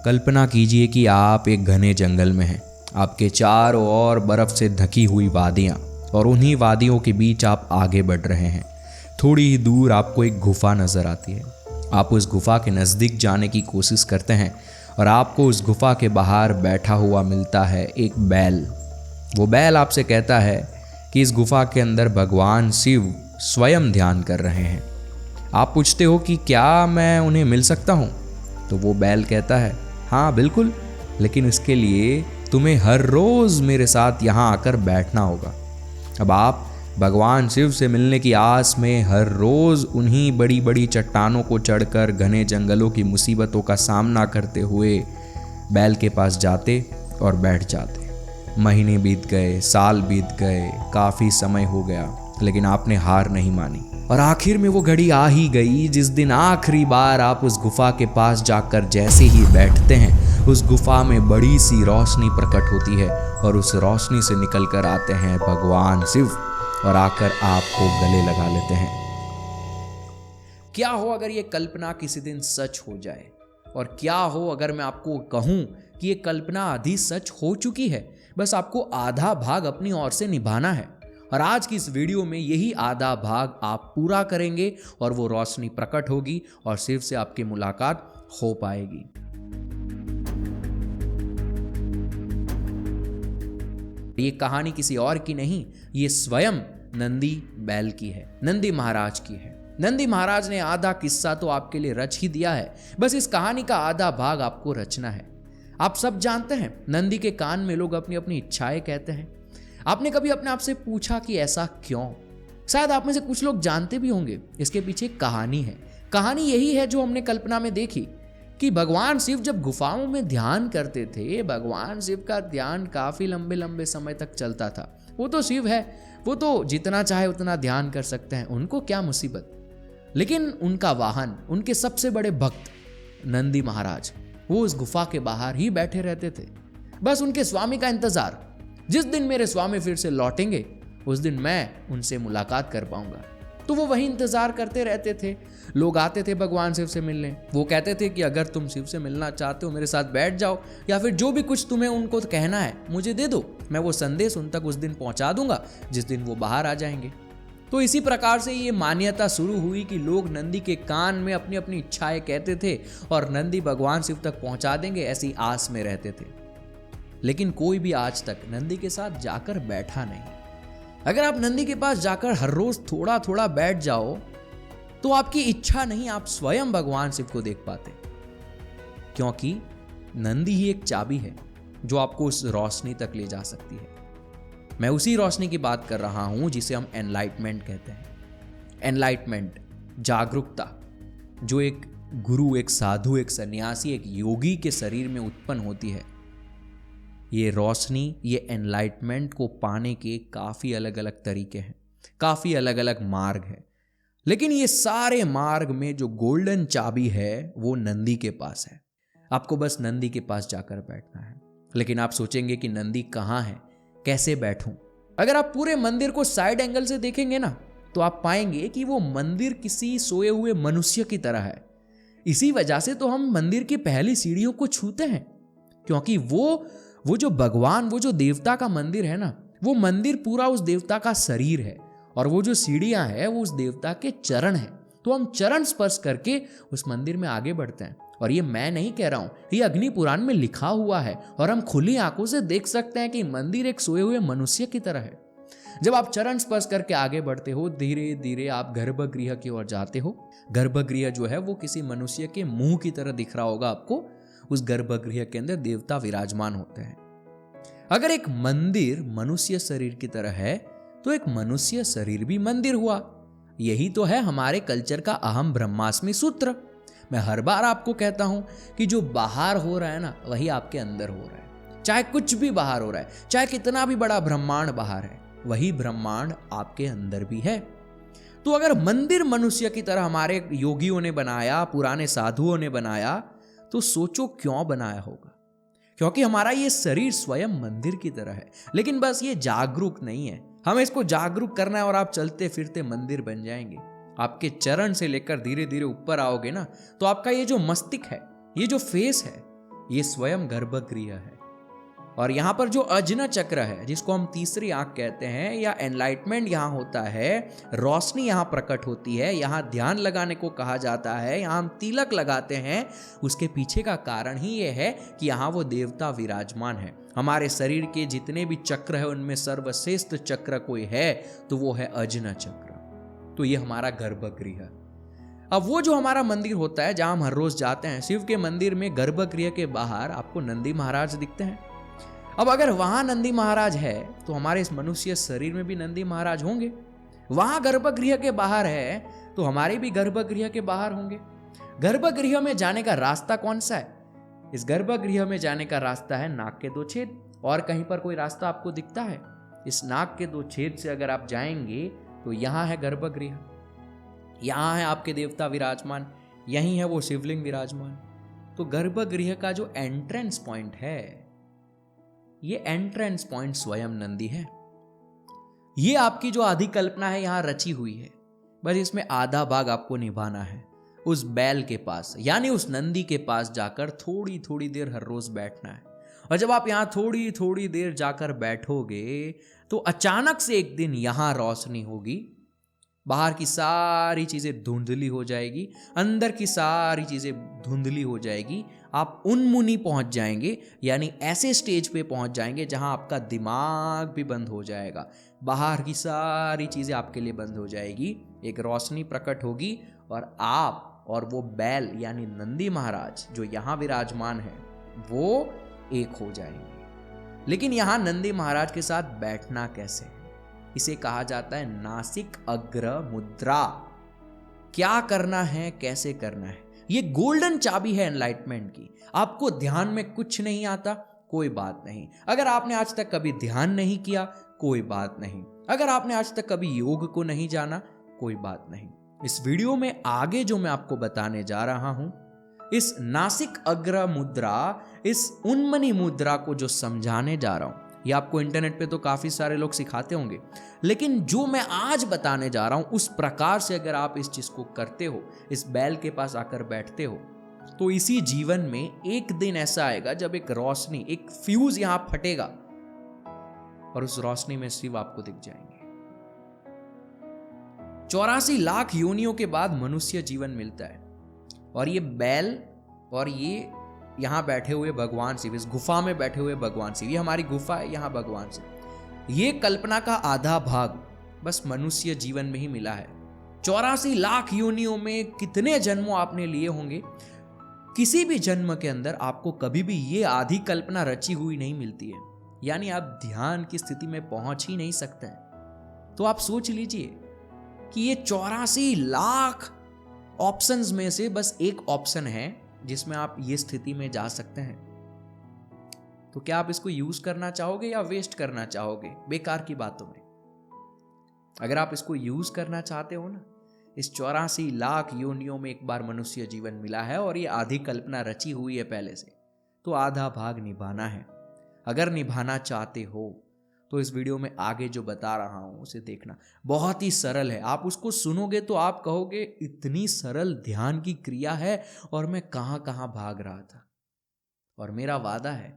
कल्पना कीजिए कि आप एक घने जंगल में हैं। आपके चारों ओर बर्फ से ढकी हुई वादियां और उन्हीं वादियों के बीच आप आगे बढ़ रहे हैं। थोड़ी ही दूर आपको एक गुफा नजर आती है। आप उस गुफा के नज़दीक जाने की कोशिश करते हैं और आपको उस गुफा के बाहर बैठा हुआ मिलता है एक बैल। वो बैल आपसे कहता है कि इस गुफा के अंदर भगवान शिव स्वयं ध्यान कर रहे हैं। आप पूछते हो कि क्या मैं उन्हें मिल सकता हूँ? तो वो बैल कहता है, हाँ बिल्कुल, लेकिन इसके लिए तुम्हें हर रोज़ मेरे साथ यहाँ आकर बैठना होगा। अब आप भगवान शिव से मिलने की आस में हर रोज़ उन्हीं बड़ी बड़ी चट्टानों को चढ़कर घने जंगलों की मुसीबतों का सामना करते हुए बैल के पास जाते और बैठ जाते। महीने बीत गए, साल बीत गए, काफ़ी समय हो गया, लेकिन आपने हार नहीं मानी। और आखिर में वो घड़ी आ ही गई जिस दिन आखिरी बार आप उस गुफा के पास जाकर जैसे ही बैठते हैं, उस गुफा में बड़ी सी रोशनी प्रकट होती है और उस रोशनी से निकल कर आते हैं भगवान शिव और आकर आपको गले लगा लेते हैं। क्या हो अगर ये कल्पना किसी दिन सच हो जाए, और क्या हो अगर मैं आपको कहूं कि ये कल्पना आधी सच हो चुकी है, बस आपको आधा भाग अपनी ओर से निभाना है। और आज की इस वीडियो में यही आधा भाग आप पूरा करेंगे और वो रोशनी प्रकट होगी और शिव से आपकी मुलाकात हो पाएगी। ये कहानी किसी और की नहीं, ये स्वयं नंदी बैल की है, नंदी महाराज की है। नंदी महाराज ने आधा किस्सा तो आपके लिए रच ही दिया है, बस इस कहानी का आधा भाग आपको रचना है। आप सब जानते हैं, नंदी के कान में लोग अपनी अपनी इच्छाएं कहते हैं। आपने कभी अपने आप से पूछा कि ऐसा क्यों? शायद आप में से कुछ लोग जानते भी होंगे, इसके पीछे कहानी है। कहानी यही है जो हमने कल्पना में देखी कि भगवान शिव जब गुफाओं में ध्यान करते थे, भगवान शिव का ध्यान काफी लंबे लंबे समय तक चलता था। वो तो शिव है, वो तो जितना चाहे उतना ध्यान कर सकते हैं, उनको क्या मुसीबत। लेकिन उनका वाहन, उनके सबसे बड़े भक्त नंदी महाराज, वो उस गुफा के बाहर ही बैठे रहते थे, बस उनके स्वामी का इंतजार। जिस दिन मेरे स्वामी फिर से लौटेंगे उस दिन मैं उनसे मुलाकात कर पाऊंगा। तो वो वही इंतजार करते रहते थे। लोग आते थे भगवान शिव से मिलने, वो कहते थे कि अगर तुम शिव से मिलना चाहते हो मेरे साथ बैठ जाओ, या फिर जो भी कुछ तुम्हें उनको कहना है मुझे दे दो, मैं वो संदेश उन तक उस दिन पहुंचा दूंगा जिस दिन वो बाहर आ जाएंगे। तो इसी प्रकार से ये मान्यता शुरू हुई कि लोग नंदी के कान में अपनी अपनी इच्छाएं कहते थे और नंदी भगवान शिव तक पहुंचा देंगे, ऐसी आस में रहते थे। लेकिन कोई भी आज तक नंदी के साथ जाकर बैठा नहीं। अगर आप नंदी के पास जाकर हर रोज थोड़ा थोड़ा बैठ जाओ तो आपकी इच्छा नहीं, आप स्वयं भगवान शिव को देख पाते, क्योंकि नंदी ही एक चाबी है जो आपको उस रोशनी तक ले जा सकती है। मैं उसी रोशनी की बात कर रहा हूं जिसे हम एनलाइटमेंट कहते हैं। एनलाइटमेंट, जागरूकता, जो एक गुरु, एक साधु, एक सन्यासी, एक योगी के शरीर में उत्पन्न होती है। ये रोशनी, ये एनलाइटमेंट को पाने के काफ़ी अलग अलग तरीके हैं, काफ़ी अलग अलग मार्ग हैं, लेकिन ये सारे मार्ग में जो गोल्डन चाबी है वो नंदी के पास है। आपको बस नंदी के पास जाकर बैठना है। लेकिन आप सोचेंगे कि नंदी कहाँ है, कैसे बैठूं? अगर आप पूरे मंदिर को साइड एंगल से देखेंगे ना तो आप पाएंगे कि वो मंदिर किसी सोए हुए मनुष्य की तरह है। इसी वजह से तो हम मंदिर की पहली सीढ़ियों को छूते हैं, क्योंकि वो जो भगवान, वो जो देवता का मंदिर है ना, वो मंदिर पूरा उस देवता का शरीर है और वो जो सीढ़ियां हैं वो उस देवता के चरण हैं। तो हम चरण स्पर्श करके उस मंदिर में आगे बढ़ते हैं। और ये मैं नहीं कह रहा हूं, ये अग्नि पुराण में लिखा हुआ है और हम खुली आंखों से देख सकते हैं कि मंदिर एक सोए हुए मनुष्य की तरह है। जब आप चरण स्पर्श करके आगे बढ़ते हो, धीरे धीरे आप गर्भगृह की ओर जाते हो। गर्भगृह जो है वो किसी मनुष्य के मुंह की तरह दिख रहा होगा आपको। उस गर्भगृह के अंदर देवता विराजमान होते हैं। अगर एक मंदिर मनुष्य शरीर की तरह है तो एक मनुष्य शरीर भी मंदिर हुआ। यही तो है हमारे कल्चर का अहम ब्रह्मास्मि सूत्र। मैं हर बार आपको कहता हूं कि जो बाहर हो रहा है ना वही आपके अंदर हो रहा है। चाहे कुछ भी बाहर हो रहा है, चाहे कितना भी बड़ा ब्रह्मांड बाहर है, वही ब्रह्मांड आपके अंदर भी है। तो अगर मंदिर मनुष्य की तरह हमारे योगियों ने बनाया, पुराने साधुओं ने बनाया, तो सोचो क्यों बनाया होगा? क्योंकि हमारा ये शरीर स्वयं मंदिर की तरह है। लेकिन बस ये जागरूक नहीं है, हमें इसको जागरूक करना है और आप चलते फिरते मंदिर बन जाएंगे। आपके चरण से लेकर धीरे धीरे ऊपर आओगे ना तो आपका ये जो मस्तिष्क है, ये जो फेस है, ये स्वयं गर्भगृह है। और यहां पर जो अजन चक्र है, जिसको हम तीसरी आंख कहते हैं, या एनलाइटमेंट यहां होता है, रोशनी यहां प्रकट होती है, यहां ध्यान लगाने को कहा जाता है, यहां हम तिलक लगाते हैं, उसके पीछे का कारण ही यह है कि यहां वो देवता विराजमान है। हमारे शरीर के जितने भी चक्र है उनमें सर्वश्रेष्ठ चक्र कोई है तो वो है अजन चक्र। तो ये हमारा गर्भगृह। अब वो जो हमारा मंदिर होता है जहां हम हर रोज जाते हैं, शिव के मंदिर में गर्भगृह के बाहर आपको नंदी महाराज दिखते हैं। अब अगर वहां नंदी महाराज है तो हमारे इस मनुष्य शरीर में भी नंदी महाराज होंगे। वहां गर्भगृह के बाहर है तो हमारे भी गर्भगृह के बाहर होंगे। गर्भगृह में जाने का रास्ता कौन सा है? इस गर्भगृह में जाने का रास्ता है नाक के 2 छेद। और कहीं पर कोई रास्ता आपको दिखता है? इस नाक के 2 छेद से अगर आप जाएंगे तो यहां है गर्भगृह, यहां है आपके देवता विराजमान, यहीं है वो शिवलिंग विराजमान। तो गर्भगृह का जो एंट्रेंस पॉइंट है, ये एंट्रेंस पॉइंट स्वयं नंदी है। ये आपकी जो आधी कल्पना है यहां रची हुई है, बस इसमें आधा भाग आपको निभाना है। उस बैल के पास यानी उस नंदी के पास जाकर थोड़ी थोड़ी देर हर रोज बैठना है। और जब आप यहां थोड़ी थोड़ी देर जाकर बैठोगे तो अचानक से एक दिन यहां रोशनी होगी, बाहर की सारी चीजें धुंधली हो जाएगी, अंदर की सारी चीजें धुंधली हो जाएगी। आप उन्मुनी पहुंच जाएंगे, यानी ऐसे स्टेज पे पहुंच जाएंगे जहां आपका दिमाग भी बंद हो जाएगा, बाहर की सारी चीजें आपके लिए बंद हो जाएगी। एक रोशनी प्रकट होगी और आप और वो बैल यानी नंदी महाराज जो यहां विराजमान है वो एक हो जाएंगे। लेकिन यहां नंदी महाराज के साथ बैठना कैसे है? इसे कहा जाता है नासिक अग्र मुद्रा। क्या करना है, कैसे करना है, ये गोल्डन चाबी है एनलाइटमेंट की। आपको ध्यान में कुछ नहीं आता, कोई बात नहीं। अगर आपने आज तक कभी ध्यान नहीं किया, कोई बात नहीं। अगर आपने आज तक कभी योग को नहीं जाना, कोई बात नहीं। इस वीडियो में आगे जो मैं आपको बताने जा रहा हूं, इस नासिक अग्र मुद्रा, इस उन्मनी मुद्रा को जो समझाने जा रहा हूं, ये आपको इंटरनेट पे तो काफी सारे लोग सिखाते होंगे, लेकिन जो मैं आज बताने जा रहा हूं उस प्रकार से अगर आप इस चीज को करते हो, इस बैल के पास आकर बैठते हो, तो इसी जीवन में एक दिन ऐसा आएगा जब एक रोशनी, एक फ्यूज यहां फटेगा और उस रोशनी में शिव आपको दिख जाएंगे। 84 लाख योनियों के बाद मनुष्य जीवन मिलता है और ये बैल और ये यहां बैठे हुए भगवान शिव, इस गुफा में बैठे हुए भगवान शिव, ये हमारी गुफा है, यहां भगवान शिव, ये कल्पना का आधा भाग बस मनुष्य जीवन में ही मिला है। 84 लाख योनियों में कितने जन्मों आपने लिए होंगे, किसी भी जन्म के अंदर आपको कभी भी ये आधी कल्पना रची हुई नहीं मिलती है, यानी आप ध्यान की स्थिति में पहुंच ही नहीं सकते हैं। तो आप सोच लीजिए कि ये 84 लाख ऑप्शंस में से बस एक ऑप्शन है जिसमें आप ये स्थिति में जा सकते हैं। तो क्या आप इसको यूज करना चाहोगे या वेस्ट करना चाहोगे बेकार की बातों में? अगर आप इसको यूज करना चाहते हो ना, इस 84 लाख योनियों में एक बार मनुष्य जीवन मिला है और ये आधी कल्पना रची हुई है पहले से, तो आधा भाग निभाना है। अगर निभाना चाहते हो तो इस वीडियो में आगे जो बता रहा हूं उसे देखना, बहुत ही सरल है। आप उसको सुनोगे तो आप कहोगे इतनी सरल ध्यान की क्रिया है और मैं कहां कहां भाग रहा था। और मेरा वादा है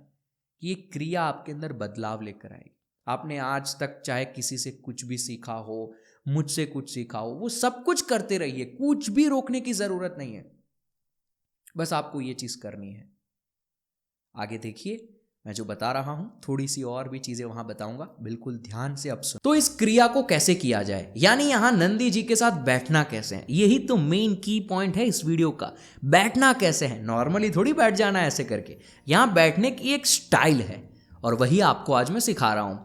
कि ये क्रिया आपके अंदर बदलाव लेकर आएगी। आपने आज तक चाहे किसी से कुछ भी सीखा हो, मुझसे कुछ सीखा हो, वो सब कुछ करते रहिए, कुछ भी रोकने की जरूरत नहीं है, बस आपको ये चीज करनी है। आगे देखिए, मैं जो बता रहा हूं थोड़ी सी और भी चीजें वहां बताऊंगा, बिल्कुल ध्यान से अब सुनो। तो इस क्रिया को कैसे किया जाए, यानी यहां नंदी जी के साथ बैठना कैसे है, यही तो मेन की पॉइंट है इस वीडियो का। बैठना कैसे है, नॉर्मली थोड़ी बैठ जाना ऐसे करके, यहां बैठने की एक स्टाइल है और वही आपको आज मैं सिखा रहा हूं।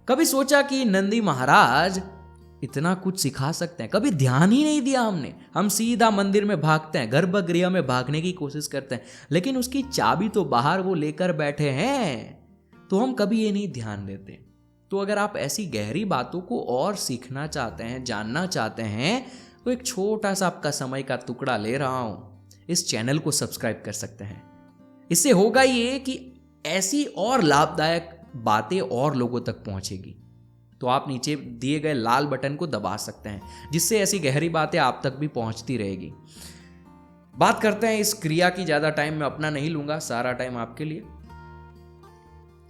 कभी सोचा कि नंदी महाराज इतना कुछ सिखा सकते हैं? कभी ध्यान ही नहीं दिया हमने। हम सीधा मंदिर में भागते हैं, गर्भगृह में भागने की कोशिश करते हैं, लेकिन उसकी चाबी तो बाहर वो लेकर बैठे हैं, तो हम कभी ये नहीं ध्यान देते। तो अगर आप ऐसी गहरी बातों को और सीखना चाहते हैं, जानना चाहते हैं, तो एक छोटा सा आपका समय का टुकड़ा ले रहा हूं, इस चैनल को सब्सक्राइब कर सकते हैं। इससे होगा ये कि ऐसी और लाभदायक बातें और लोगों तक पहुंचेगी। तो आप नीचे दिए गए लाल बटन को दबा सकते हैं, जिससे ऐसी गहरी बातें आप तक भी पहुंचती रहेगी। बात करते हैं इस क्रिया की। ज्यादा टाइम मैं अपना नहीं लूंगा, सारा टाइम आपके लिए।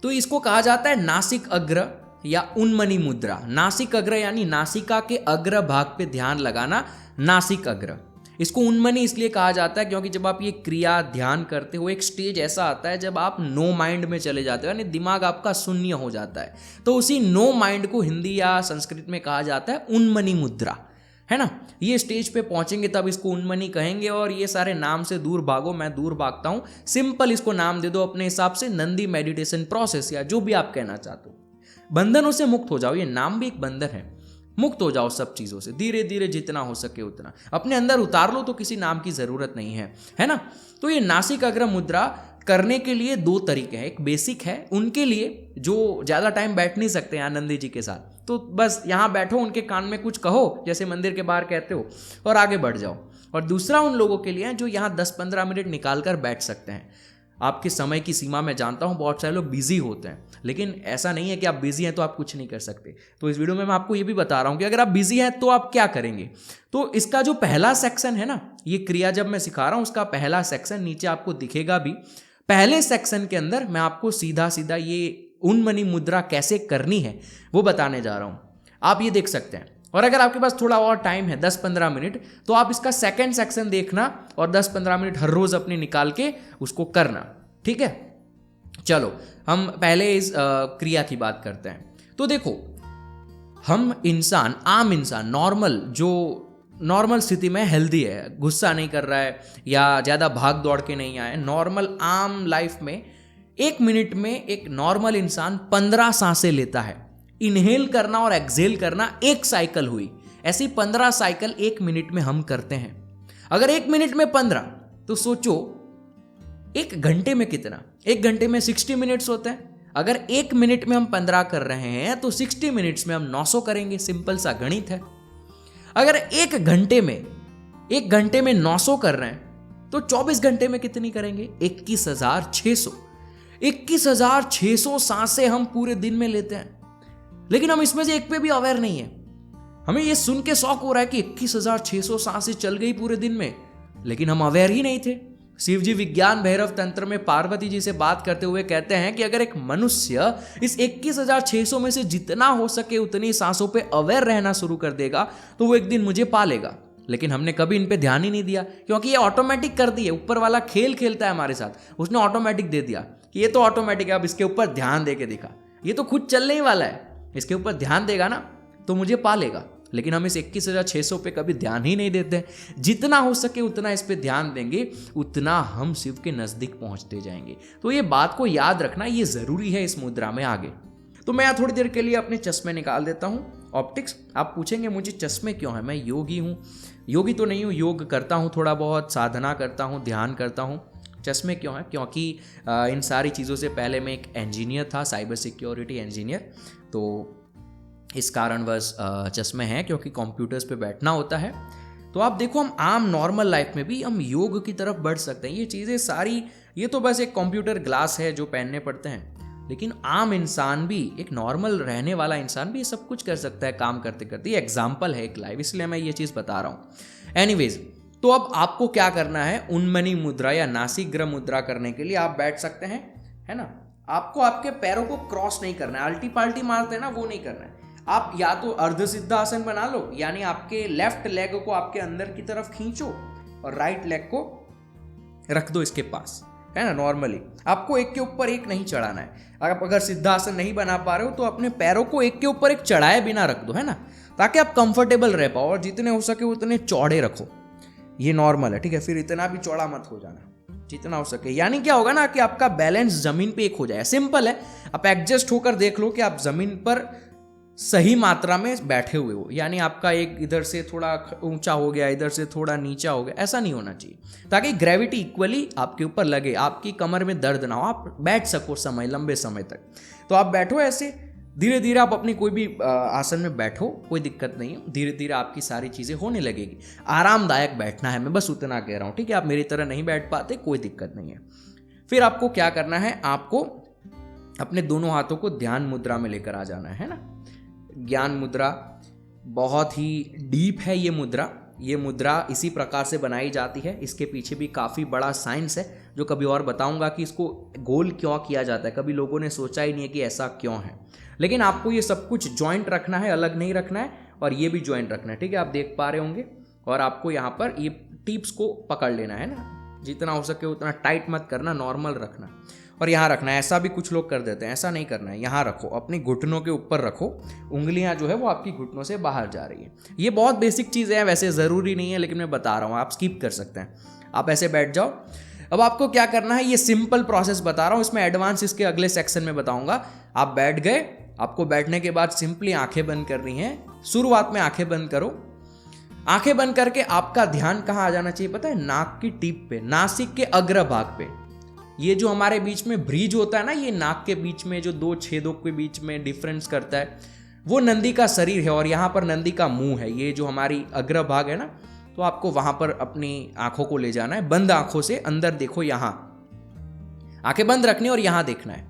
तो इसको कहा जाता है नासिक अग्र या उन्मनी मुद्रा। नासिक अग्र यानी नासिका के अग्र भाग पे ध्यान लगाना, नासिक अग्र। इसको उन्मनी इसलिए कहा जाता है क्योंकि जब आप ये क्रिया ध्यान करते हो, एक स्टेज ऐसा आता है जब आप नो माइंड में चले जाते हो, यानी दिमाग आपका शून्य हो जाता है। तो उसी नो माइंड को हिंदी या संस्कृत में कहा जाता है उन्मनी मुद्रा, है ना। ये स्टेज पे पहुंचेंगे तब इसको उन्मनी कहेंगे। और ये सारे नाम से दूर भागो, मैं दूर भागता हूं। सिंपल इसको नाम दे दो अपने हिसाब से, नंदी मेडिटेशन प्रोसेस, या जो भी आप कहना चाहते हो। बंधनों से मुक्त हो जाओ, ये नाम भी एक बंधन है। मुक्त हो जाओ सब चीजों से, धीरे धीरे जितना हो सके उतना अपने अंदर उतार लो, तो किसी नाम की जरूरत नहीं है, है ना। तो ये नासिक अग्र मुद्रा करने के लिए दो तरीके हैं। एक बेसिक है उनके लिए जो ज्यादा टाइम बैठ नहीं सकते आनंदी जी के साथ, तो बस यहाँ बैठो, उनके कान में कुछ कहो जैसे मंदिर के बाहर कहते हो, और आगे बढ़ जाओ। और दूसरा उन लोगों के लिए है जो यहाँ 10-15 मिनट निकाल कर बैठ सकते हैं। आपके समय की सीमा में जानता हूँ बहुत सारे लोग बिजी होते हैं, लेकिन ऐसा नहीं है कि आप बिजी हैं तो आप कुछ नहीं कर सकते। तो इस वीडियो में मैं आपको ये भी बता रहा हूँ कि अगर आप बिजी हैं तो आप क्या करेंगे। तो इसका जो पहला सेक्शन है ना, ये क्रिया जब मैं सिखा रहा हूँ उसका पहला सेक्शन नीचे आपको दिखेगा भी। पहले सेक्शन के अंदर मैं आपको सीधा सीधा ये उन्मनी मुद्रा कैसे करनी है वो बताने जा रहा हूँ, आप ये देख सकते हैं। और अगर आपके पास थोड़ा और टाइम है 10-15 मिनट, तो आप इसका सेकंड सेक्शन देखना और 10-15 मिनट हर रोज अपने निकाल के उसको करना, ठीक है। चलो हम पहले इस क्रिया की बात करते हैं। तो देखो, हम इंसान, आम इंसान, नॉर्मल, जो नॉर्मल स्थिति में हेल्दी है, गुस्सा नहीं कर रहा है या ज़्यादा भाग दौड़ के नहीं आया, नॉर्मल आम लाइफ में 1 मिनट में एक नॉर्मल इंसान 15 सांसें लेता है। इनहेल करना और एक्सहेल करना एक साइकिल हुई, ऐसी 15 साइकिल 1 मिनट में हम करते हैं। अगर 1 मिनट में 15, तो सोचो 1 घंटे में कितना। 1 घंटे में 60 मिनट्स होते हैं। अगर 1 मिनट में हम 15 कर रहे हैं तो 60 मिनट्स में हम 900 करेंगे। सिंपल सा गणित है। अगर 1 घंटे में 900 कर रहे हैं तो 24 घंटे में कितनी करेंगे? 21,600। 21,600 सांसें हम पूरे दिन में लेते हैं, लेकिन हम इसमें से एक पे भी अवेयर नहीं है। हमें ये सुन के शौक हो रहा है कि 21,600 सांसें चल गई पूरे दिन में, लेकिन हम अवेयर ही नहीं थे। शिव जी विज्ञान भैरव तंत्र में पार्वती जी से बात करते हुए कहते हैं कि अगर एक मनुष्य इस 21,600 में से जितना हो सके उतनी सांसों पे अवेयर रहना शुरू कर देगा तो वो एक दिन मुझे पा लेगा। लेकिन हमने कभी इन पे ध्यान ही नहीं दिया, क्योंकि ये ऑटोमेटिक कर दिए। ऊपर वाला खेल खेलता है हमारे साथ, उसने ऑटोमेटिक दे दिया कि ये तो ऑटोमेटिक है, अब इसके ऊपर ध्यान दे के दिखा, ये तो खुद चलने ही वाला है, इसके ऊपर ध्यान देगा ना तो मुझे पा लेगा। लेकिन हम इस 21,600 पे कभी ध्यान ही नहीं देते। जितना हो सके उतना इस पे ध्यान देंगे, उतना हम शिव के नजदीक पहुंचते जाएंगे। तो ये बात को याद रखना, ये जरूरी है इस मुद्रा में आगे। तो मैं थोड़ी देर के लिए अपने चश्मे निकाल देता हूँ, ऑप्टिक्स। आप पूछेंगे मुझे चश्मे क्यों है, मैं योगी हूँ। योगी तो नहीं हूँ, योग करता हूँ, थोड़ा बहुत साधना करता हूँ, ध्यान करता हूँ। चश्मे क्यों है? क्योंकि इन सारी चीज़ों से पहले मैं एक इंजीनियर था, साइबर सिक्योरिटी इंजीनियर। तो इस कारणवश चश्मे हैं, क्योंकि कंप्यूटर्स पे बैठना होता है। तो आप देखो, हम आम नॉर्मल लाइफ में भी हम योग की तरफ बढ़ सकते हैं। ये चीज़ें सारी, ये तो बस एक कंप्यूटर ग्लास है जो पहनने पड़ते हैं, लेकिन आम इंसान भी, एक नॉर्मल रहने वाला इंसान भी ये सब कुछ कर सकता है काम करते करते। ये एग्जाम्पल है एक लाइव, इसलिए मैं ये चीज़ बता रहा हूँ। एनीवेज, तो अब आपको क्या करना है, उन्मनी मुद्रा या नासिग्र मुद्रा करने के लिए आप बैठ सकते हैं, है ना। आपको आपके पैरों को क्रॉस नहीं करना है, अल्टी पाल्टी मारते हैं ना, वो नहीं करना है। आप या तो अर्ध सिद्धासन बना लो, यानी आपके लेफ्ट लेग को आपके अंदर की तरफ खींचो और राइट लेग को रख दो इसके पास, है ना। नॉर्मली आपको एक के ऊपर एक नहीं चढ़ाना है। आप अगर सिद्धासन नहीं बना पा रहे हो तो अपने पैरों को एक के ऊपर एक चढ़ाए बिना रख दो, है ना, ताकि आप कंफर्टेबल रह पाओ। और जितने हो सके उतने चौड़े रखो, ये नॉर्मल है, ठीक है। फिर इतना भी चौड़ा मत हो जाना, जितना हो सके। यानी क्या होगा ना कि आपका बैलेंस जमीन पे एक हो जाए। सिंपल है, आप एडजस्ट होकर देख लो कि आप जमीन पर सही मात्रा में बैठे हुए हो। यानी आपका एक इधर से थोड़ा ऊंचा हो गया, इधर से थोड़ा नीचा हो गया, ऐसा नहीं होना चाहिए, ताकि ग्रेविटी इक्वली आपके ऊपर लगे, आपकी कमर में दर्द ना हो, आप बैठ सको लंबे समय तक। तो आप बैठो ऐसे, धीरे धीरे आप अपनी कोई भी आसन में बैठो, कोई दिक्कत नहीं है। धीरे धीरे आपकी सारी चीज़ें होने लगेगी। आरामदायक बैठना है, मैं बस उतना कह रहा हूँ, ठीक है। आप मेरी तरह नहीं बैठ पाते, कोई दिक्कत नहीं है। फिर आपको क्या करना है, आपको अपने दोनों हाथों को ध्यान मुद्रा में लेकर आ जाना है ना। ज्ञान मुद्रा बहुत ही डीप है ये मुद्रा, ये मुद्रा इसी प्रकार से बनाई जाती है। इसके पीछे भी काफ़ी बड़ा साइंस है जो कभी और बताऊंगा कि इसको गोल क्यों किया जाता है। कभी लोगों ने सोचा ही नहीं है कि ऐसा क्यों है, लेकिन आपको ये सब कुछ जॉइंट रखना है, अलग नहीं रखना है, और ये भी जॉइंट रखना है, ठीक है। आप देख पा रहे होंगे, और आपको यहाँ पर ये टिप्स को पकड़ लेना है ना, जितना हो सके उतना टाइट मत करना, नॉर्मल रखना, और यहाँ रखना है। ऐसा भी कुछ लोग कर देते हैं, ऐसा नहीं करना है। यहाँ रखो, अपनी घुटनों के ऊपर रखो, उंगलियाँ जो है वो आपकी घुटनों से बाहर जा रही है। ये बहुत बेसिक चीज़ें हैं, वैसे ज़रूरी नहीं है, लेकिन मैं बता रहा हूँ, आप स्किप कर सकते हैं। आप ऐसे बैठ जाओ। अब आपको क्या करना है, ये सिंपल प्रोसेस बता रहा हूँ, इसमें एडवांस इसके अगले सेक्शन में बताऊँगा। आप बैठ गए, आपको बैठने के बाद सिंपली आंखें बंद करनी है। शुरुआत में आंखें बंद करो। आंखें बंद करके आपका ध्यान कहाँ आ जाना चाहिए पता है? नाक की टिप पे, नासिक के अग्रभाग पे। ये जो हमारे बीच में ब्रिज होता है ना, ये नाक के बीच में जो दो छेदों के बीच में डिफरेंस करता है, वो नंदी का शरीर है, और यहाँ पर नंदी का मुंह है। ये जो हमारी अग्रभाग है ना, तो आपको वहां पर अपनी आंखों को ले जाना है। बंद आंखों से अंदर देखो, यहां आंखें बंद रखनी और यहां देखना है,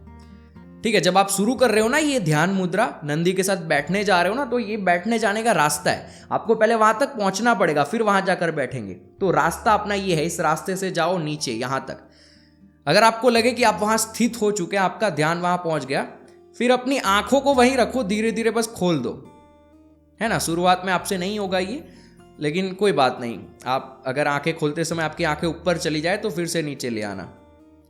ठीक है। जब आप शुरू कर रहे हो ना ये ध्यान मुद्रा, नंदी के साथ बैठने जा रहे हो ना, तो ये बैठने जाने का रास्ता है। आपको पहले वहां तक पहुंचना पड़ेगा, फिर वहां जाकर बैठेंगे। तो रास्ता अपना ये है, इस रास्ते से जाओ नीचे यहां तक। अगर आपको लगे कि आप वहां स्थित हो चुके हैं, आपका ध्यान वहां पहुंच गया, फिर अपनी आंखों को वहीं रखो, धीरे धीरे बस खोल दो, है ना। शुरुआत में आपसे नहीं होगा ये, लेकिन कोई बात नहीं। आप अगर आंखें खोलते समय आपकी आंखें ऊपर चली जाए तो फिर से नीचे ले आना,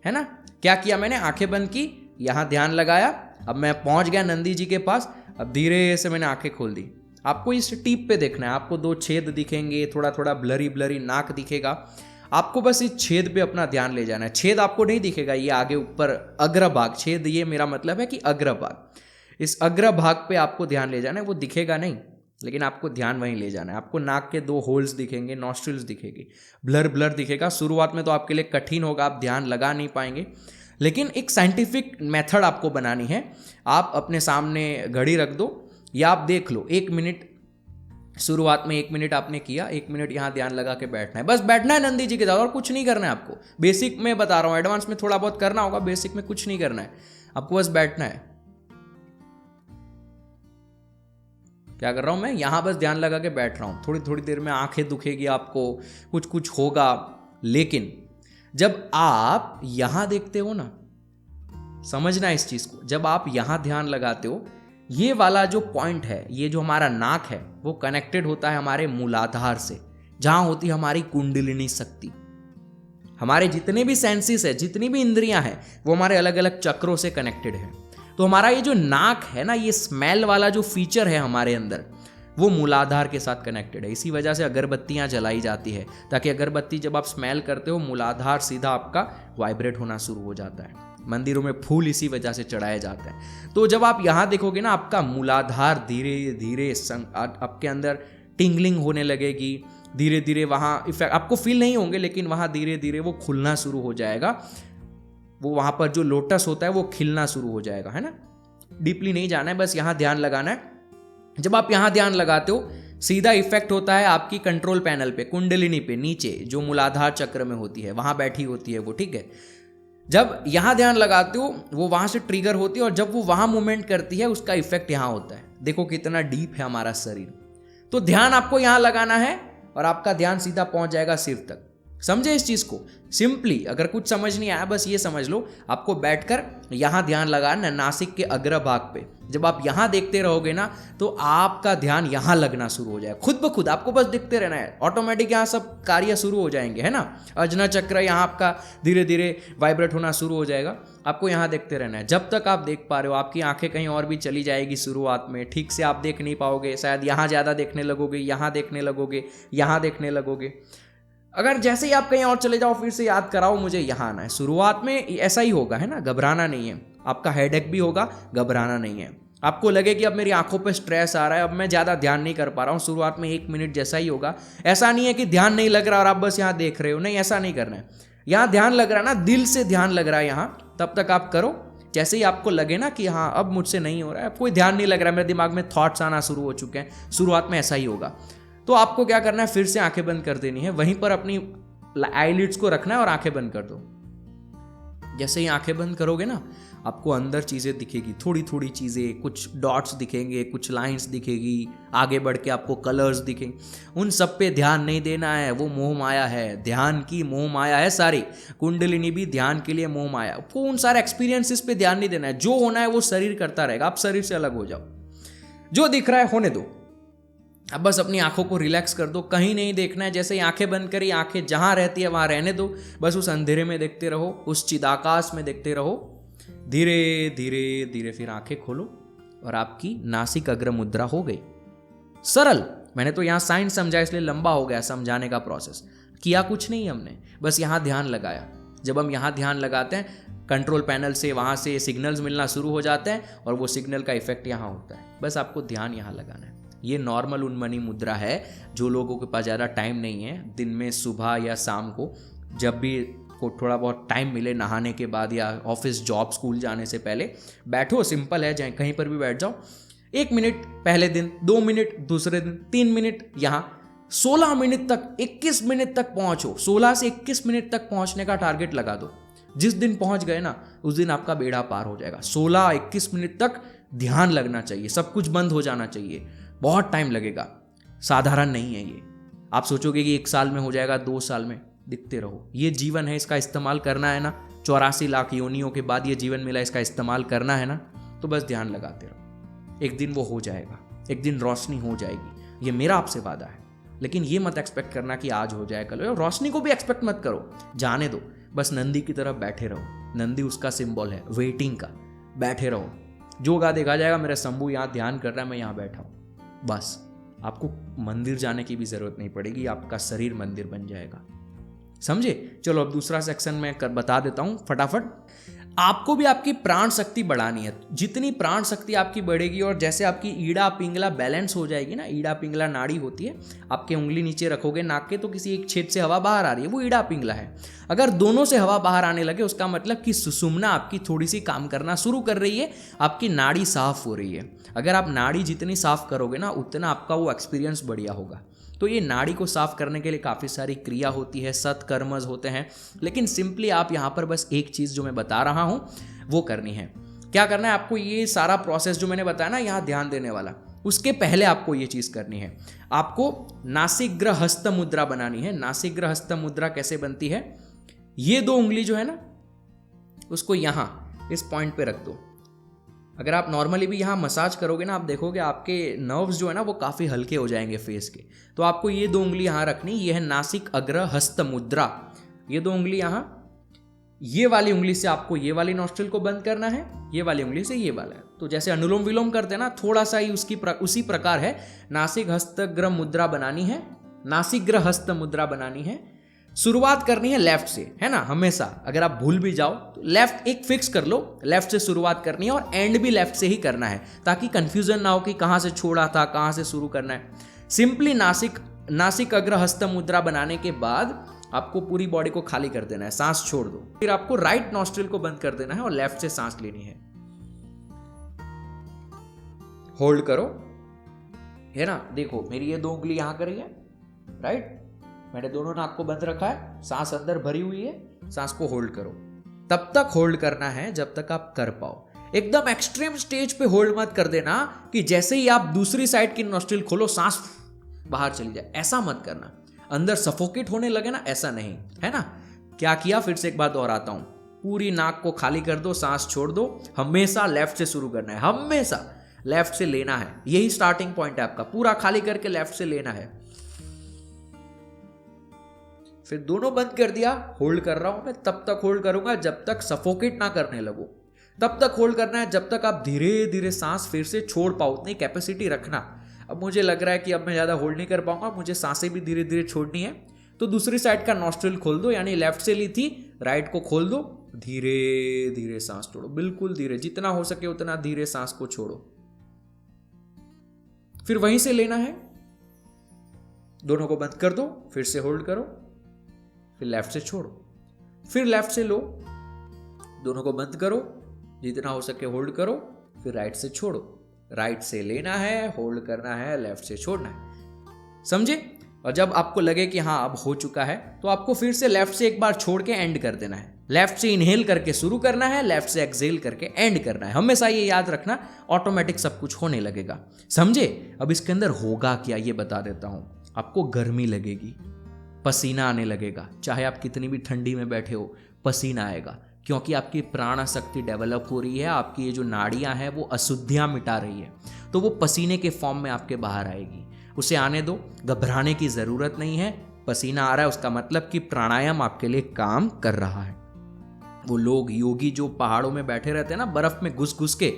है ना। क्या किया मैंने? आंखें बंद की, यहां ध्यान लगाया, अब मैं पहुंच गया नंदी जी के पास। अब धीरे से मैंने आंखें खोल दी। आपको इस टिप पे देखना है, आपको दो छेद दिखेंगे, थोड़ा थोड़ा ब्लरी ब्लरी नाक दिखेगा। आपको बस इस छेद पे अपना ध्यान ले जाना है। छेद आपको नहीं दिखेगा, ये आगे ऊपर अग्रभाग, छेद ये मेरा मतलब है कि अग्रभाग, इस अग्रभाग पे आपको ध्यान ले जाना है। वो दिखेगा नहीं, लेकिन आपको ध्यान वहीं ले जाना है। आपको नाक के दो होल्स दिखेंगे, नॉस्ट्रिल्स दिखेगी, ब्लर ब्लर दिखेगा। शुरुआत में तो आपके लिए कठिन होगा, आप ध्यान लगा नहीं पाएंगे, लेकिन एक साइंटिफिक मेथड आपको बनानी है। आप अपने सामने घड़ी रख दो या आप देख लो, 1 मिनट, शुरुआत में 1 मिनट आपने किया, 1 मिनट यहाँ ध्यान लगा के बैठना है, बस बैठना है नंदी जी के साथ, और कुछ नहीं करना है आपको। बेसिक में बता रहा हूँ, एडवांस में थोड़ा बहुत करना होगा, बेसिक में कुछ नहीं करना है, आपको बस बैठना है। क्या कर रहा हूं मैं? यहां बस ध्यान लगा के बैठ रहा हूं। थोड़ी थोड़ी देर में आंखें दुखेगी आपको, कुछ कुछ होगा, लेकिन जब आप यहां देखते हो ना, समझना इस चीज को, जब आप यहां ध्यान लगाते हो, ये वाला जो पॉइंट है, ये जो हमारा नाक है, वो कनेक्टेड होता है हमारे मूलाधार से, जहां होती है हमारी कुंडलिनी शक्ति। हमारे जितने भी सेंसेस है, जितनी भी इंद्रियां हैं, वो हमारे अलग अलग चक्रों से कनेक्टेड है। तो हमारा ये जो नाक है ना, ये स्मेल वाला जो फीचर है हमारे अंदर, वो मूलाधार के साथ कनेक्टेड है। इसी वजह से अगरबत्तियां जलाई जाती है, ताकि अगरबत्ती जब आप स्मेल करते हो, मूलाधार सीधा आपका वाइब्रेट होना शुरू हो जाता है। मंदिरों में फूल इसी वजह से चढ़ाए जाते हैं। तो जब आप यहाँ देखोगे ना, आपका मूलाधार धीरे धीरे आपके अंदर टिंगलिंग होने लगेगी, धीरे धीरे वहाँ इफेक्ट आपको फील नहीं होंगे, लेकिन वहाँ धीरे धीरे वो खुलना शुरू हो जाएगा। वो वहाँ पर जो लोटस होता है वो खिलना शुरू हो जाएगा, है ना। डीपली नहीं जाना है, बस यहाँ ध्यान लगाना है। जब आप यहाँ ध्यान लगाते हो, सीधा इफेक्ट होता है आपकी कंट्रोल पैनल पे, कुंडलिनी पे, नीचे जो मूलाधार चक्र में होती है, वहाँ बैठी होती है वो, ठीक है। जब यहाँ ध्यान लगाते हो, वो वहाँ से ट्रिगर होती है, और जब वो वहाँ मूवमेंट करती है, उसका इफेक्ट यहाँ होता है। देखो कितना डीप है हमारा शरीर। तो ध्यान आपको यहाँ लगाना है, और आपका ध्यान सीधा पहुँच जाएगा सिर तक। समझे इस चीज को? सिंपली, अगर कुछ समझ नहीं आया, बस ये समझ लो, आपको बैठकर यहां ध्यान लगाना, नासिक के अग्रभाग पे। जब आप यहां देखते रहोगे ना, तो आपका ध्यान यहां लगना शुरू हो जाएगा, खुद ब खुद। आपको बस दिखते रहना है, ऑटोमेटिक यहां सब कार्य शुरू हो जाएंगे, है ना। अजना चक्र यहां आपका धीरे धीरे वाइब्रेट होना शुरू हो जाएगा। आपको यहां देखते रहना है जब तक आप देख पा रहे हो। आपकी आंखें कहीं और भी चली जाएगी शुरुआत में, ठीक से आप देख नहीं पाओगे, शायद यहां ज्यादा देखने लगोगे, यहां देखने लगोगे, यहां देखने लगोगे। अगर जैसे ही आप कहीं और चले जाओ, फिर से याद कराओ मुझे यहाँ आना है। शुरुआत में ऐसा ही होगा, है ना, घबराना नहीं है। आपका हेडेक भी होगा, घबराना नहीं है। आपको लगे कि अब मेरी आंखों पे स्ट्रेस आ रहा है, अब मैं ज़्यादा ध्यान नहीं कर पा रहा हूँ, शुरुआत में 1 मिनट जैसा ही होगा। ऐसा नहीं है कि ध्यान नहीं लग रहा और आप बस यहाँ देख रहे हो, नहीं, ऐसा नहीं करना है। यहाँ ध्यान लग रहा है ना, दिल से ध्यान लग रहा है यहाँ, तब तक आप करो। जैसे ही आपको लगे ना कि हाँ अब मुझसे नहीं हो रहा है, कोई ध्यान नहीं लग रहा है, मेरे दिमाग में थॉट्स आना शुरू हो चुके हैं, शुरुआत में ऐसा ही होगा, तो आपको क्या करना है, फिर से आंखें बंद कर देनी है। वहीं पर अपनी आईलिड्स को रखना है और आंखें बंद कर दो। जैसे ही आंखें बंद करोगे ना, आपको अंदर चीज़ें दिखेगी, थोड़ी थोड़ी चीज़ें, कुछ डॉट्स दिखेंगे, कुछ लाइंस दिखेगी, आगे बढ़ के आपको कलर्स दिखेंगे। उन सब पे ध्यान नहीं देना है, वो मोह माया है, ध्यान की मोह माया है सारी। कुंडलिनी भी ध्यान के लिए मोह माया। आपको उन सारे एक्सपीरियंसेस पे ध्यान नहीं देना है, जो होना है वो शरीर करता रहेगा, आप शरीर से अलग हो जाओ, जो दिख रहा है होने दो। अब बस अपनी आंखों को रिलैक्स कर दो, कहीं नहीं देखना है। जैसे ही आंखें बंद करी, आंखें जहां रहती है वहां रहने दो, बस उस अंधेरे में देखते रहो, उस चिदाकाश में देखते रहो। धीरे धीरे धीरे फिर आंखें खोलो और आपकी नासिक अग्र मुद्रा हो गई। सरल, मैंने तो यहां साइंस समझा इसलिए लंबा हो गया समझाने का प्रोसेस। किया कुछ नहीं हमने, बस यहां ध्यान लगाया। जब हम यहां ध्यान लगाते हैं, कंट्रोल पैनल से वहां से सिग्नल्स मिलना शुरू हो जाते हैं और वो सिग्नल का इफेक्ट यहां होता है। बस आपको ध्यान यहां लगाना है। ये नॉर्मल उन्मनी मुद्रा है। जो लोगों के पास ज़्यादा टाइम नहीं है, दिन में सुबह या शाम को जब भी को थोड़ा बहुत टाइम मिले, नहाने के बाद या ऑफिस जॉब स्कूल जाने से पहले बैठो। सिंपल है, चाहे कहीं पर भी बैठ जाओ। 1 मिनट पहले दिन, 2 मिनट दूसरे दिन, 3 मिनट यहाँ, 16 मिनट तक, 21 मिनट तक पहुँचो। 16 से 21 मिनट तक पहुँचने का टारगेट लगा दो। जिस दिन पहुँच गए ना, उस दिन आपका बेड़ा पार हो जाएगा। 16-21 मिनट तक ध्यान लगना चाहिए, सब कुछ बंद हो जाना चाहिए। बहुत टाइम लगेगा, साधारण नहीं है ये। आप सोचोगे कि 1 साल में हो जाएगा, 2 साल में। दिखते रहो, ये जीवन है, इसका इस्तेमाल करना है ना। 84 लाख योनियों के बाद ये जीवन मिला, इसका इस्तेमाल करना है ना। तो बस ध्यान लगाते रहो, एक दिन वो हो जाएगा, एक दिन रोशनी हो जाएगी। ये मेरा आपसे वादा है। लेकिन ये मत एक्सपेक्ट करना कि आज हो जाए कल। रोशनी को भी एक्सपेक्ट मत करो, जाने दो। बस नंदी की तरफ बैठे रहो। नंदी उसका सिंबल है वेटिंग का। बैठे रहो, जो होगा देखा जाएगा। मेरा शंभू यहाँ ध्यान कर रहा है, मैं यहाँ बैठा हूँ। बस आपको मंदिर जाने की भी जरूरत नहीं पड़ेगी, आपका शरीर मंदिर बन जाएगा। समझे? चलो अब दूसरा सेक्शन में बता देता हूं फटाफट। आपको भी आपकी प्राण शक्ति बढ़ानी है। जितनी प्राण शक्ति आपकी बढ़ेगी और जैसे आपकी ईड़ा पिंगला बैलेंस हो जाएगी ना, ईड़ा पिंगला नाड़ी होती है, आपके उंगली नीचे रखोगे नाक के, तो किसी एक छेद से हवा बाहर आ रही है, वो ईड़ा पिंगला है। अगर दोनों से हवा बाहर आने लगे, उसका मतलब कि सुषुम्ना आपकी थोड़ी सी काम करना शुरू कर रही है, आपकी नाड़ी साफ हो रही है। अगर आप नाड़ी जितनी साफ करोगे ना, उतना आपका वो एक्सपीरियंस बढ़िया होगा। तो ये नाड़ी को साफ करने के लिए काफ़ी सारी क्रिया होती है, सत्कर्मज होते हैं। लेकिन सिंपली आप यहाँ पर बस एक चीज़ जो मैं बता रहा हूँ वो करनी है। क्या करना है आपको? ये सारा प्रोसेस जो मैंने बताया ना, यहाँ ध्यान देने वाला, उसके पहले आपको ये चीज़ करनी है। आपको नासिग्र हस्त मुद्रा बनानी है। नासिग्र हस्त मुद्रा कैसे बनती है? ये 2 उंगली जो है ना, उसको यहाँ इस पॉइंट पे रख दो। अगर आप नॉर्मली भी यहाँ मसाज करोगे ना, आप देखोगे आपके नर्व्स जो है ना वो काफ़ी हल्के हो जाएंगे फेस के। तो आपको ये 2 उंगली यहाँ रखनी। ये है नासिक अग्र हस्त मुद्रा। ये 2 उंगली यहाँ, ये वाली उंगली से आपको ये वाली नॉस्ट्रिल को बंद करना है, ये वाली उंगली से ये वाला है। तो जैसे अनुलोम विलोम करते हैं ना, थोड़ा सा ही उसी प्रकार है। नासिक हस्तग्र मुद्रा बनानी है, नासिग्र हस्त मुद्रा बनानी है। शुरुआत करनी है लेफ्ट से, है ना। हमेशा अगर आप भूल भी जाओ तो लेफ्ट एक फिक्स कर लो, लेफ्ट से शुरुआत करनी है और एंड भी लेफ्ट से ही करना है, ताकि कंफ्यूजन ना हो कि कहाँ से छोड़ा था, कहाँ से शुरू करना है। सिंपली नासिक अग्र हस्त मुद्रा बनाने के बाद आपको पूरी बॉडी को खाली कर देना है, सांस छोड़ दो। फिर आपको राइट नॉस्ट्रिल को बंद कर देना है और लेफ्ट से सांस लेनी है। होल्ड करो, है ना। देखो मेरी ये 2 उंगली यहां करी है, राइट। मैंने दोनों नाक को बंद रखा है, सांस अंदर भरी हुई है। सांस को होल्ड करो, तब तक होल्ड करना है जब तक आप कर पाओ। एकदम एक्सट्रीम स्टेज पे होल्ड मत कर देना कि जैसे ही आप दूसरी साइड की नॉस्ट्रिल खोलो सांस बाहर चली जाए, ऐसा मत करना। अंदर सफोकेट होने लगे ना, ऐसा नहीं, है ना। क्या किया? फिर से एक बात दोहराता हूं, पूरी नाक को खाली कर दो, सांस छोड़ दो। हमेशा लेफ्ट से शुरू करना है, हमेशा लेफ्ट से लेना है। यही स्टार्टिंग पॉइंट है आपका। पूरा खाली करके लेफ्ट से लेना है। फिर दोनों बंद कर दिया, होल्ड कर रहा हूं मैं, तब तक होल्ड करूंगा जब तक सफोकेट ना करने लगो। तब तक होल्ड करना है जब तक आप धीरे धीरे सांस फिर से छोड़ पाओ। उतनी कैपेसिटी रखना। अब मुझे लग रहा है कि अब मैं ज़्यादा होल्ड नहीं कर पाऊंगा, मुझे सांसें भी धीरे धीरे छोड़नी है, तो दूसरी साइड का नॉस्ट्रिल खोल दो। यानी लेफ्ट से ली थी, राइट को खोल दो, धीरे धीरे सांस छोड़ो, बिल्कुल धीरे, जितना हो सके उतना धीरे सांस को छोड़ो। फिर वहीं से लेना है, दोनों को बंद कर दो, फिर से होल्ड करो, फिर लेफ्ट से छोड़ो, फिर लेफ्ट से लो, दोनों को बंद करो, जितना हो सके होल्ड करो, फिर राइट से छोड़ो। राइट से लेना है, होल्ड करना है, लेफ्ट से छोड़ना है। समझे? और जब आपको लगे कि हाँ अब हो चुका है, तो आपको फिर से लेफ्ट से एक बार छोड़ के एंड कर देना है। लेफ्ट से इनहेल करके शुरू करना है, लेफ्ट से एक्सहेल करके एंड करना है। हमेशा ये याद रखना, ऑटोमेटिक सब कुछ होने लगेगा। समझे? अब इसके अंदर होगा क्या ये बता देता हूं। आपको गर्मी लगेगी, पसीना आने लगेगा, चाहे आप कितनी भी ठंडी में बैठे हो पसीना आएगा, क्योंकि आपकी प्राण शक्ति डेवलप हो रही है, आपकी ये जो नाड़ियां हैं वो अशुद्धियां मिटा रही है, तो वो पसीने के फॉर्म में आपके बाहर आएगी। उसे आने दो, घबराने की ज़रूरत नहीं है। पसीना आ रहा है उसका मतलब कि प्राणायाम आपके लिए काम कर रहा है। वो लोग योगी जो पहाड़ों में बैठे रहते हैं ना, बर्फ में घुस घुस के,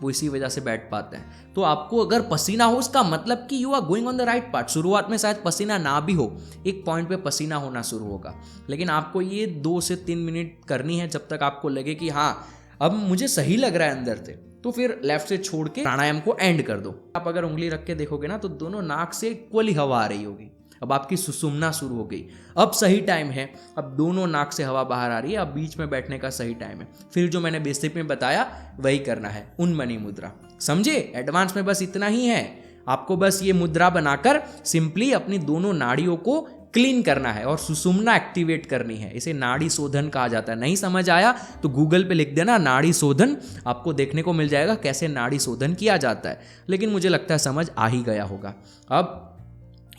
वो इसी वजह से बैठ पाते हैं। तो आपको अगर पसीना हो, उसका मतलब कि you are going on the right path. शुरुआत में शायद पसीना ना भी हो, एक पॉइंट पे पसीना होना शुरू होगा, लेकिन आपको ये 2 से 3 मिनट करनी है, जब तक आपको लगे कि हाँ अब मुझे सही लग रहा है अंदर से। तो फिर लेफ्ट से छोड़ के प्राणायाम को एंड कर दो। आप अगर उंगली रख के देखोगे ना, तो दोनों नाक से इक्वली हवा आ रही होगी। अब आपकी सुसुमना शुरू हो गई, अब सही टाइम है, अब दोनों नाक से हवा बाहर आ रही है, अब बीच में बैठने का सही टाइम है। फिर जो मैंने बेसिक में बताया वही करना है, उन्मनी मुद्रा। समझे? एडवांस में बस इतना ही है, आपको बस ये मुद्रा बनाकर सिंपली अपनी दोनों नाड़ियों को क्लीन करना है और सुसुमना एक्टिवेट करनी है। इसे नाड़ी शोधन कहा जाता है। नहीं समझ आया तो गूगल पे लिख देना नाड़ी शोधन, आपको देखने को मिल जाएगा कैसे नाड़ी शोधन किया जाता है। लेकिन मुझे लगता है समझ आ ही गया होगा। अब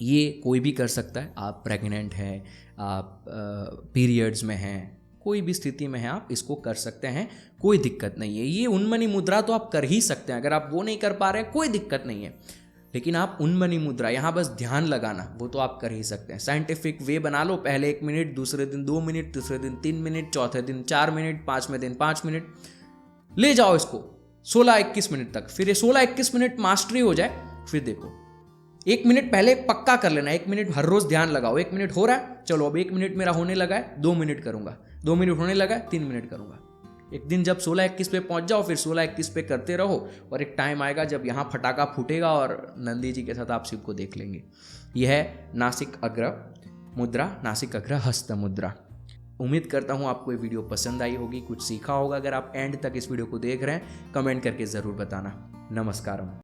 ये कोई भी कर सकता है। आप प्रेग्नेंट हैं, आप पीरियड्स में हैं, कोई भी स्थिति में हैं, आप इसको कर सकते हैं, कोई दिक्कत नहीं है। ये उन्मनी मुद्रा तो आप कर ही सकते हैं। अगर आप वो नहीं कर पा रहे हैं कोई दिक्कत नहीं है, लेकिन आप उन्मनी मुद्रा, यहाँ बस ध्यान लगाना, वो तो आप कर ही सकते हैं। साइंटिफिक वे बना लो, पहले 1 मिनट, दूसरे दिन 2 मिनट, तीसरे दिन 3 मिनट, चौथे दिन 4 मिनट, 5वें दिन 5 मिनट, ले जाओ इसको 16-21 मिनट तक। फिर ये 16-21 मिनट मास्टरी हो जाए, फिर देखो 1 मिनट पहले पक्का कर लेना, 1 मिनट हर रोज ध्यान लगाओ। 1 मिनट हो रहा है, चलो अब 1 मिनट मेरा होने लगा है, 2 मिनट करूंगा, 2 मिनट होने लगा है, 3 मिनट करूंगा। एक दिन जब 16-21 पे पहुंच जाओ, फिर 16-21 पे करते रहो, और एक टाइम आएगा जब यहाँ फटाका फूटेगा और नंदी जी के साथ आप शिव को देख लेंगे। यह है नासिक अग्र मुद्रा, नासिक अग्र हस्त मुद्रा। उम्मीद करता हूँ आपको ये वीडियो पसंद आई होगी, कुछ सीखा होगा। अगर आप एंड तक इस वीडियो को देख रहे हैं, कमेंट करके ज़रूर बताना। नमस्कारम।